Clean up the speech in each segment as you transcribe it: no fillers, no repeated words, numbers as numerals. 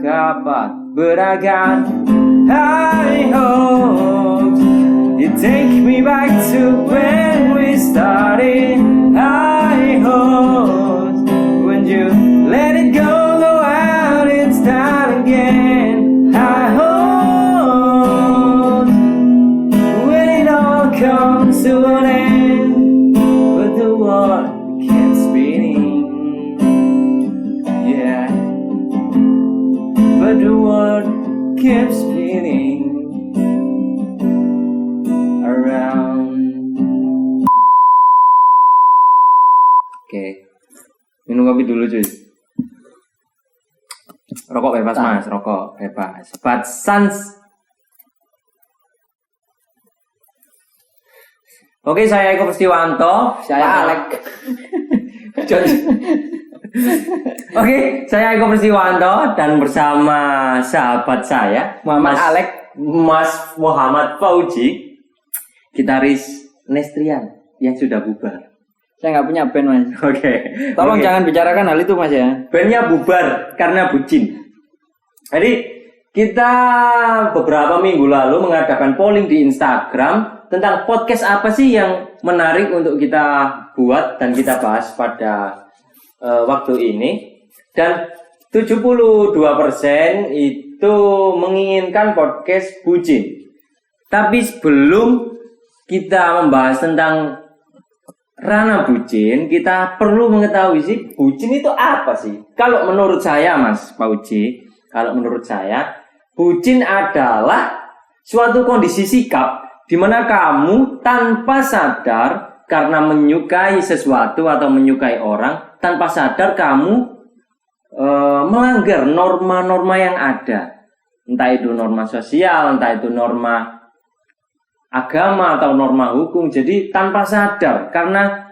dapat beragan. I hope you take me back to when we started. I hope when you let it go out and start again. I hope when it all comes to an end, but the world keeps spinning. Yeah, but the world keeps spinning around. Oke, minum kopi dulu cuy. Rokok bebas mas, rokok bebas. But sans. Oke, saya Eko Pestiwanto. Saya Alek. Oke, saya Eko Pestiwanto dan bersama sahabat saya Muhammad Alek, Mas Muhammad Fauji, gitaris Nestrian yang sudah bubar. Saya nggak punya band mas. Oke. Tolong jangan bicarakan hal itu mas ya. Bandnya bubar karena bucin. Jadi kita beberapa minggu lalu mengadakan polling di Instagram tentang podcast apa sih yang menarik untuk kita buat dan kita bahas pada waktu ini. Dan 72% itu menginginkan podcast bucin. Tapi sebelum kita membahas tentang ranah bucin, kita perlu mengetahui sih bucin itu apa sih? Kalau menurut saya Mas Pauji, kalau menurut saya bucin adalah suatu kondisi sikap di mana kamu tanpa sadar karena menyukai sesuatu atau menyukai orang, tanpa sadar kamu melanggar norma-norma yang ada. Entah itu norma sosial, entah itu norma agama atau norma hukum. Jadi tanpa sadar, karena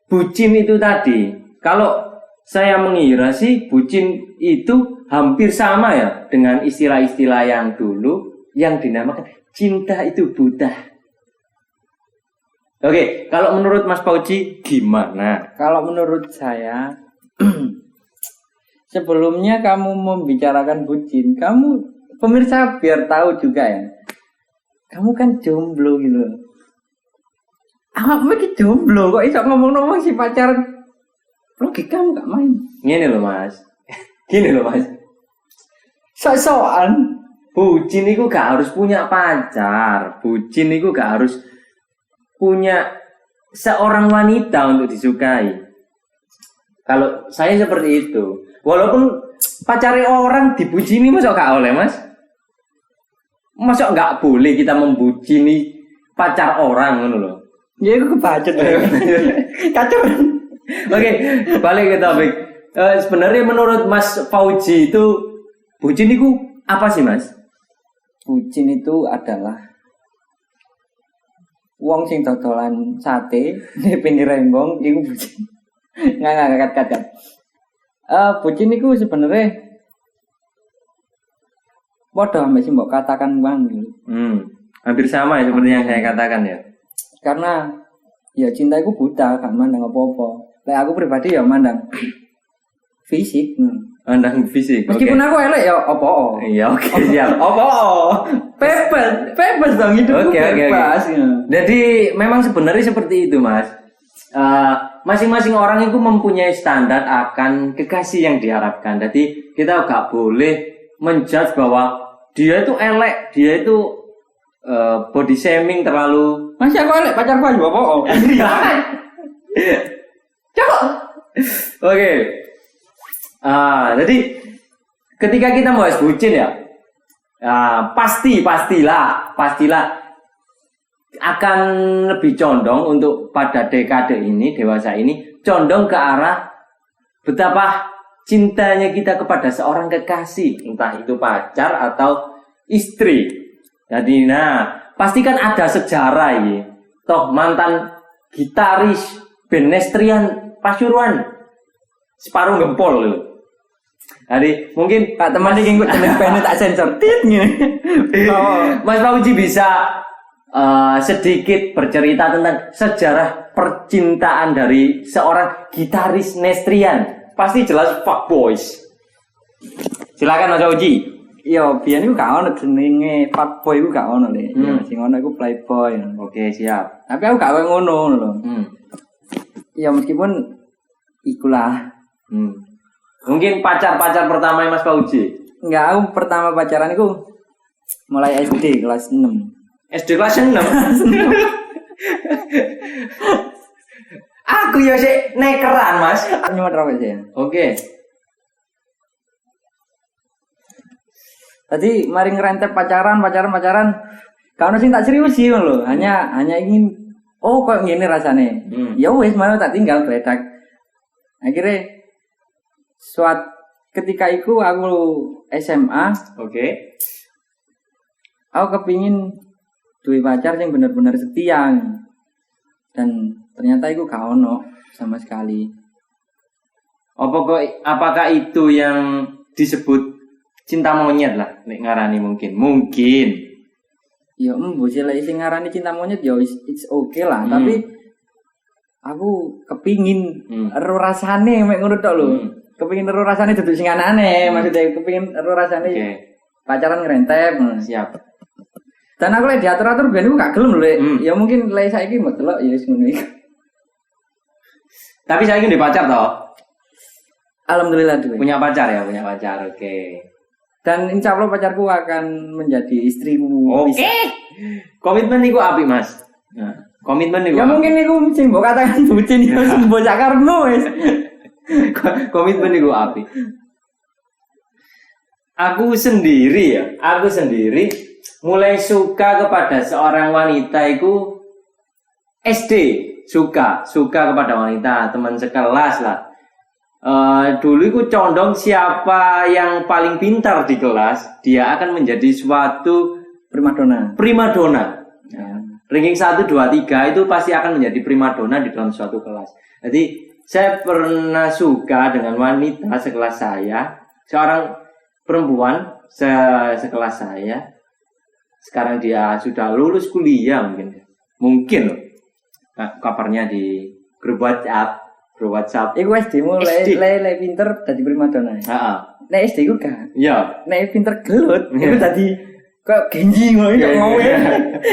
bucin itu tadi, kalau saya mengira sih bucin itu hampir sama ya dengan istilah-istilah yang dulu yang dinamakan cinta itu buta. Oke, kalau menurut Mas Pauji gimana? Kalau menurut saya, sebelumnya kamu membicarakan bucin, kamu pemirsa biar tahu juga ya. Kamu kan jomblo gitu. Awakmu iki jomblo kok iso ngomong-ngomong si pacaran. Logikamu gak main. Gini loh Mas. Gini loh Mas. Sok-sokan. Bucin itu gak harus punya pacar. Bucin itu gak harus punya seorang wanita untuk disukai. Kalau saya seperti itu. Walaupun pacari orang dibucini masa gak oleh Mas? Masa nggak boleh kita membucini pacar orang gitu loh? Ya itu kebacut. Kacau. Oke, balik ke topik. Sebenarnya menurut Mas Fauji itu bucin itu apa sih Mas? Bucin itu adalah wong sing dodolan sate di pinggir rembong itu bucin. Nggak kat. Bucin itu sebenarnya bodoh ambek sing mbok katakan bang. Hampir sama ya seperti yang saya katakan ya. Karena ya cinta itu buta, gak mandang apa-apa. Lek aku pribadi ya mandang fisik. Mandang fisik. Meskipun aku elek ya apa? Iya, oke, siap. Apa? Bebas dong hidupku bebas. Okay. Jadi memang sebenarnya seperti itu, Mas. Masing-masing orang itu mempunyai standar akan kekasih yang diharapkan. Jadi kita gak boleh menjudge bahwa dia itu elek, dia itu body shaming terlalu. Masih aku elek pacar gua apa? Coba. Oke. Jadi ketika kita bahas bucin ya, pastilah akan lebih condong untuk pada dekade ini, dewasa ini, condong ke arah betapa cintanya kita kepada seorang kekasih, entah itu pacar atau istri. Jadi pasti kan ada sejarah ini. Toh mantan gitaris band Nestrian Pasuruan separuh gempol loh. Jadi mungkin Pak teman iki engko jeneng band tak sensor titnya. Mas Fauji bisa sedikit bercerita tentang sejarah percintaan dari seorang gitaris Nestrian. Pasti jelas fuckboys. Silakan Mas Uji. Iya, biyen iku gak ono jenenge fuckboy iku gak ono le. Ya sing ono iku playboy. Oke, siap. Tapi aku gak koyo ngono lho. Ya meskipun ikulah. Mungkin pacar pertama Mas Fauji. Enggak, aku pertama pacaran iku mulai SD kelas 6. SD kelas 6. Aku ya sik nekeran, Mas. Nyuwun rawet ya. Oke. Tadi mari ngerentep pacaran. Kalau sing tak serius sih lho, hanya ingin kok ngene rasane. Ya wis malah tak tinggal gledak. Akhirnya ketika itu aku SMA. Oke. Aku kepingin duwe pacar yang benar-benar setia. Dan ternyata itu gak ono sama sekali. Apakah itu yang disebut cinta monyet lah, nek ngarani mungkin. Ya bocil sing ngarani cinta monyet ya it's okay lah, tapi aku kepingin ero rasane mek ngono tok lho. Kepingin ero rasane dudu sing anane, maksudnya kepingin ero rasane pacaran ngerentep. Siap. Dan aku lek diatur-atur ben aku gak gelem lho, ya mungkin lek saiki mbok delok ya wis ngono iki. Tapi saiki ndek pacar toh? Alhamdulillah duwe. Punya pacar. Oke. Dan insya Allah pacarku akan menjadi istriku. Oke. Komitmen niku apik, Mas. Nah, komitmen niku. Ya mungkin niku sing mbok katakan bucin ya sing mbok sakarmu wis. Komitmen niku apik. Aku sendiri mulai suka kepada seorang wanita itu SD. Suka kepada wanita, teman sekelas lah. Dulu aku condong siapa yang paling pintar di kelas, dia akan menjadi suatu primadona. Ya. Ranking 1, 2, 3 itu pasti akan menjadi primadona di dalam suatu kelas. Jadi saya pernah suka dengan wanita sekelas saya, seorang perempuan sekelas saya. Sekarang dia sudah lulus kuliah mungkin loh. Nah, kabarnya di grup WhatsApp. Iku SD mulai pinter dadi primadona. Heeh. Nek SD iku kan. Iya. Nek pinter gelut, iku dadi kok genji ngono kok ngowe.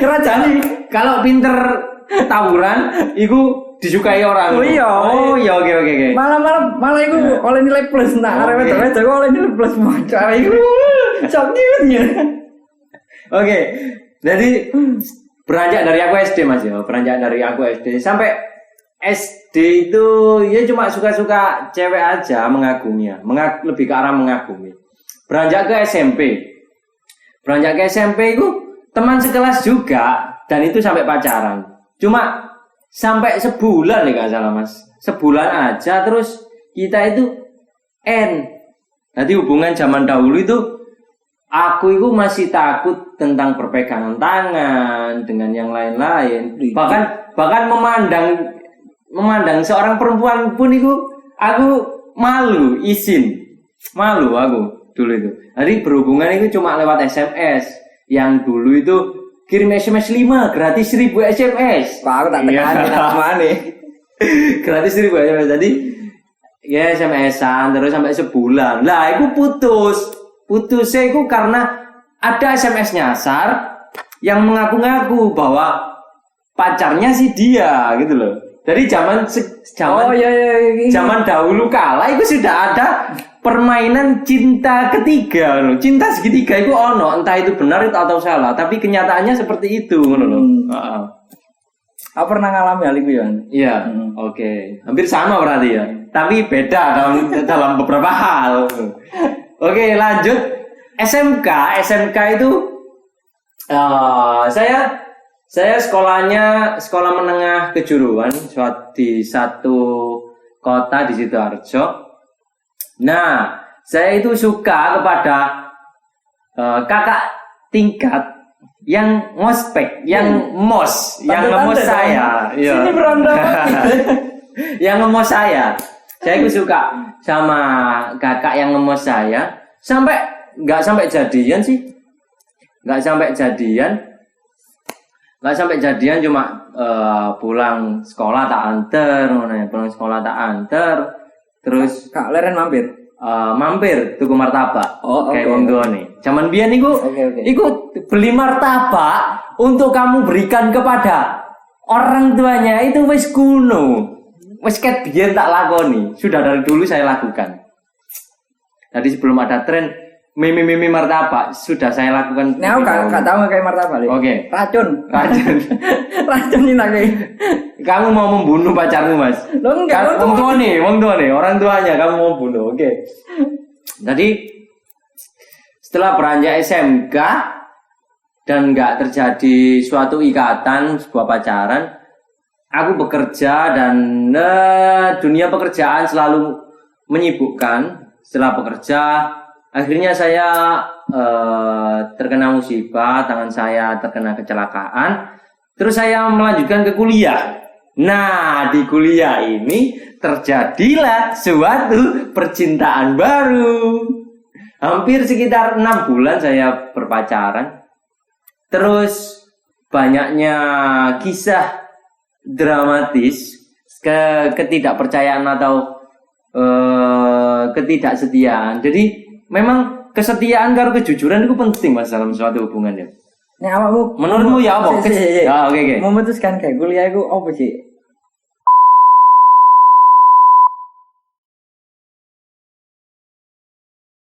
Kerajaan. Kalau pinter tawuran iku disukai orang. Oh iya, oke. Malah iku oleh nilai plus nak arep wedok iku oleh nilai plus maca iku. Coknya. Oke. Jadi beranjak dari aku SD Mas ya. Sampai SD itu ya cuma suka-suka cewek aja, mengagumi ya. Lebih ke arah mengagumi. Beranjak ke SMP itu teman sekelas juga dan itu sampai pacaran. Cuma sampai sebulan nih gak salah Mas. Sebulan aja terus kita itu end. Nanti hubungan zaman dahulu itu aku itu masih takut tentang perpegangan tangan dengan yang lain-lain. Bahkan memandang seorang perempuan pun itu aku malu aku dulu itu. Jadi berhubungan itu cuma lewat SMS. Yang dulu itu kirim SMS 5 gratis 1000 SMS. Pak aku tak tekan mana? Gratis 1000 SMS. Jadi ya SMS-an terus sampai sebulan. Lah itu putusnya itu karena ada SMS nyasar yang mengaku-ngaku bahwa pacarnya sih dia gitu loh. Dari zaman dahulu kala itu sudah ada permainan cinta ketiga loh. Cinta segitiga itu entah itu benar atau salah, tapi kenyataannya seperti itu loh. Aku pernah ngalami hal itu ya. Iya, oke. Hampir sama berarti ya. Tapi beda dalam beberapa hal. Oke, lanjut. SMK itu saya sekolah menengah kejuruan di satu kota di Sidoarjo. Nah, saya itu suka kepada kakak tingkat yang ngospek, yang mos saya. Sini berontak. Yang ngemos saya. Saya itu suka sama kakak yang ngemos saya. Nggak sampai jadian cuma pulang sekolah tak anter terus Kak Leren mampir tuku martabak. kayak wong tuane. Zaman biyen iku iku beli martabak untuk kamu berikan kepada orang tuanya itu wis kuno. Wis ket biyen tak lakoni. Sudah dari dulu saya lakukan. Jadi sebelum ada tren mimi martabak sudah saya lakukan. Nah, aku gak tahu kayak martabak. Oke. Racun. Racun ini lagi. Kamu mau membunuh pacarmu, Mas? Lo enggak, wong tua nih, orang tuanya kamu mau bunuh. Oke. Jadi setelah beranjak SMK dan nggak terjadi suatu ikatan, sebuah pacaran, aku bekerja dan dunia pekerjaan selalu menyibukkan. Setelah bekerja, akhirnya saya terkena musibah, tangan saya terkena kecelakaan. Terus saya melanjutkan ke kuliah. Nah, di kuliah ini terjadilah suatu percintaan baru. Hampir sekitar 6 bulan saya berpacaran. Terus banyaknya kisah dramatis, ketidakpercayaan atau ketidaksetiaan. Jadi memang kesetiaan karo kejujuran itu penting Mas dalam suatu hubungan ya. Nek awakmu menurutmu ya apa? Ya, oke. Memutuskan kayak kuliah iku apa sih?